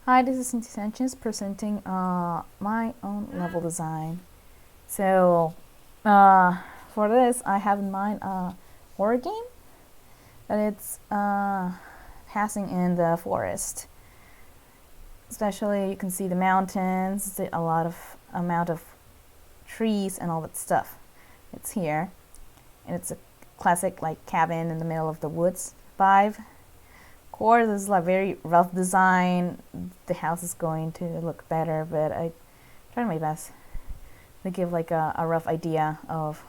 Hi, this is Cynthia Sanchez presenting my own level design. So, for this, I have in mind a horror game, but it's passing in the forest. Especially, you can see the mountains, a lot of amount of trees and all that stuff. It's here, and it's a classic like cabin in the middle of the woods vibe. Of course, this is like very rough design. The house is going to look better, but I tried my best to give like a rough idea of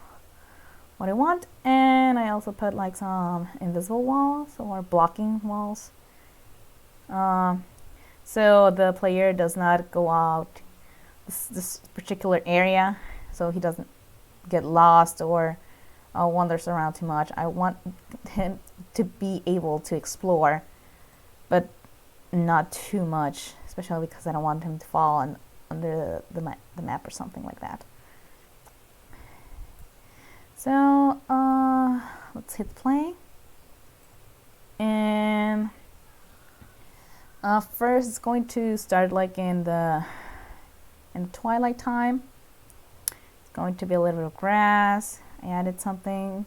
what I want. And I also put like some invisible walls or blocking walls, so the player does not go out this particular area, so he doesn't get lost or wanders around too much. I want him to be able to explore, but not too much, especially because I don't want him to fall under the map or something like that. So let's hit play. And first it's going to start like in the twilight time. It's going to be a little bit of grass. I added something.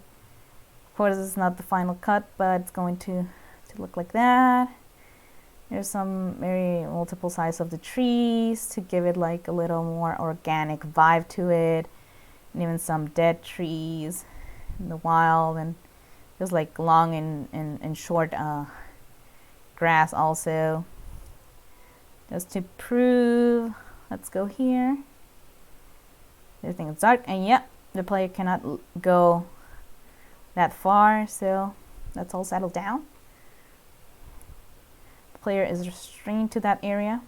Of course, it's not the final cut, but it's going to look like that. There's some very multiple size of the trees to give it like a little more organic vibe to it, and even some dead trees in the wild, and just like long and short grass also. Just to prove, let's go here. Everything is dark, and yeah, the player cannot go that far, so that's all settled down. Player is restrained to that area.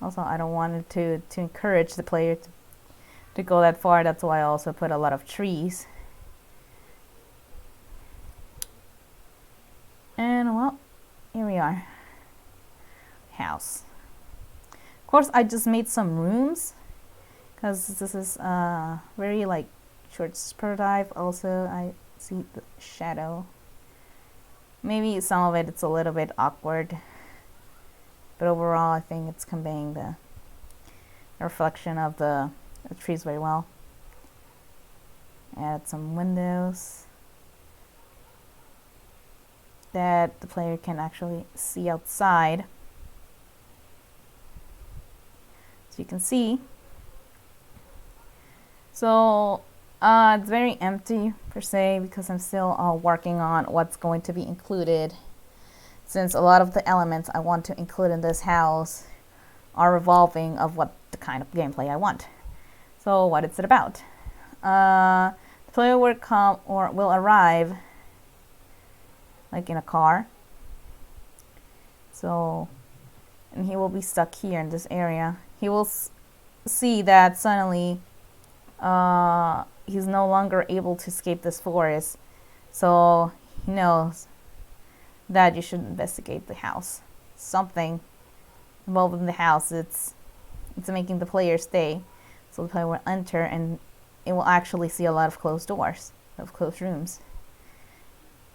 Also, I don't want to encourage the player to go that far. That's why I also put a lot of trees. And well, here we are. House. Of course, I just made some rooms because this is very like short prototype. Also, I see the shadow. Maybe some of it's a little bit awkward, but overall I think it's conveying the reflection of the trees very well. Add some windows that the player can actually see outside. So you can see. So it's very empty per se because I'm still working on what's going to be included, since a lot of the elements I want to include in this house are revolving of what the kind of gameplay I want. So what is it about? The player will come or will arrive like in a car. So, and he will be stuck here in this area. He will see that suddenly he's no longer able to escape this forest, so he knows that you should investigate the house. Something involved in the house. It's making the player stay, so the player will enter and it will actually see a lot of closed doors, of closed rooms.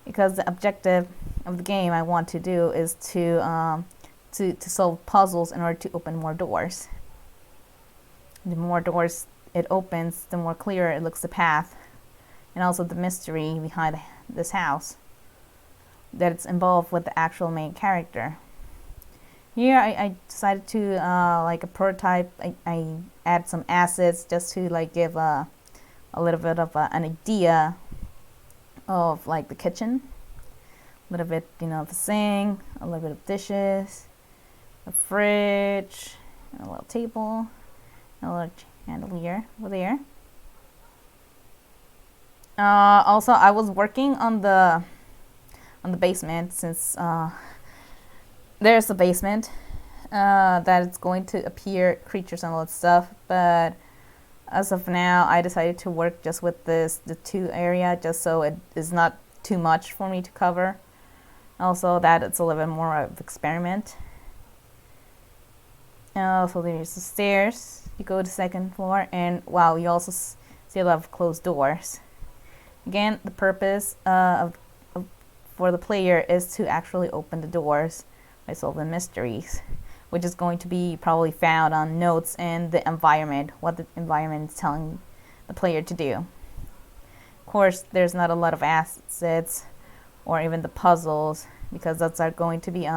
Because the objective of the game I want to do is to solve puzzles in order to open more doors. The more doors it opens, the more clear it looks the path, and also the mystery behind this house that it's involved with the actual main character. Here I decided to like a prototype. I add some assets just to like give a little bit of an idea of like the kitchen, a little bit of the sink, a little bit of dishes, a fridge, and a little table, and a little chandelier over there. Also, I was working on the basement, since there's a basement that it's going to appear creatures and all that stuff. But as of now, I decided to work just with the two area, just so it is not too much for me to cover. Also, that it's a little bit more of an experiment. So there's the stairs. You go to the second floor, and wow, you also see a lot of closed doors. Again, the purpose for the player is to actually open the doors by solving mysteries, which is going to be probably found on notes and the environment, what the environment is telling the player to do. Of course, there's not a lot of assets or even the puzzles, because those are going to be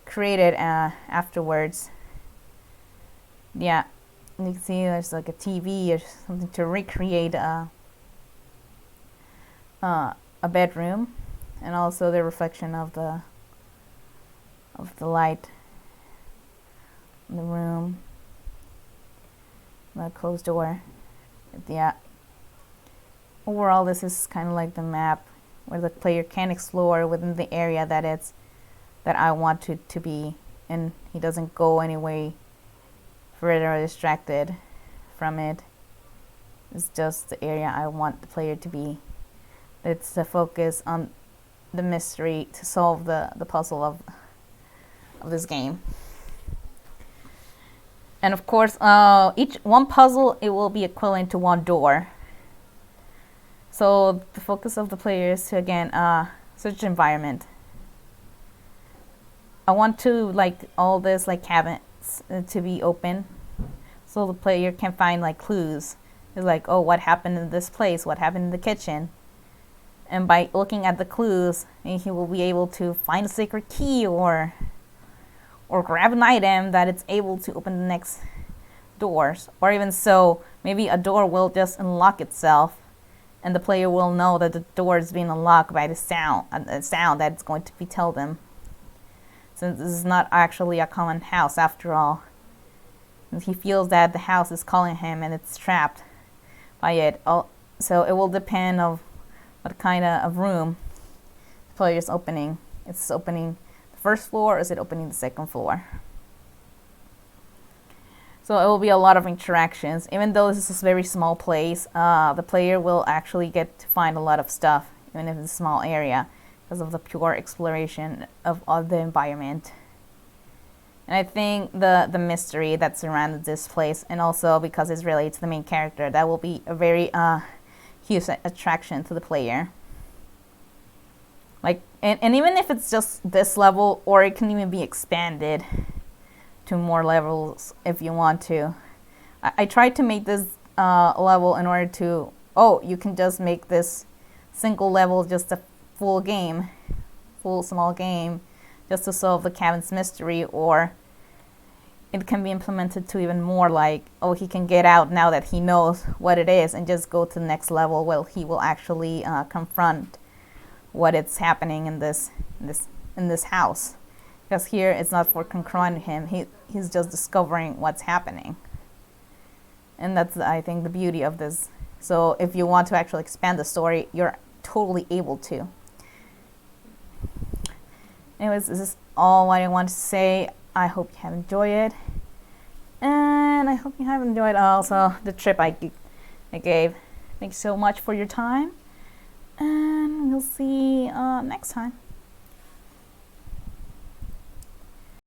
created afterwards. Yeah, you can see there's like a TV or something to recreate a bedroom, and also the reflection of the light in the room, the closed door. Yeah. Overall, this is kind of like the map where the player can explore within the area that I want to be, and he doesn't go any way further or distracted from it. It's just the area I want the player to be. It's the focus on the mystery to solve the puzzle of this game. And of course, each one puzzle, it will be equivalent to one door. So the focus of the player is to, again, search environment. I want to like all this like cabinets to be open, so the player can find like clues. It's like, oh, what happened in this place? What happened in the kitchen? And by looking at the clues, he will be able to find a secret key or grab an item that it's able to open the next doors. Or even so, maybe a door will just unlock itself, and the player will know that the door is being unlocked by the sound that it's going to be tell them. Since this is not actually a common house after all. And he feels that the house is calling him and it's trapped by it. So it will depend on what kind of room the player is opening. It's opening the first floor, or is it opening the second floor? So it will be a lot of interactions. Even though this is a very small place, the player will actually get to find a lot of stuff, even if it's a small area, because of the pure exploration of the environment. And I think the mystery that surrounded this place, and also because it's related to the main character, that will be a very huge attraction to the player. Like, and even if it's just this level, or it can even be expanded to more levels if you want to. I tried to make this level in order to, you can just make this single level just a full small game, just to solve the cabin's mystery, or it can be implemented to even more, like, he can get out now that he knows what it is and just go to the next level where he will actually confront what is happening in this house. Because here it's not for confronting him, he's just discovering what's happening. And that's, I think, the beauty of this. So if you want to actually expand the story, you're totally able to. Anyways, this is all what I want to say. I hope you have enjoyed it. And I hope you have enjoyed also the trip I gave. Thanks so much for your time. And we'll see next time.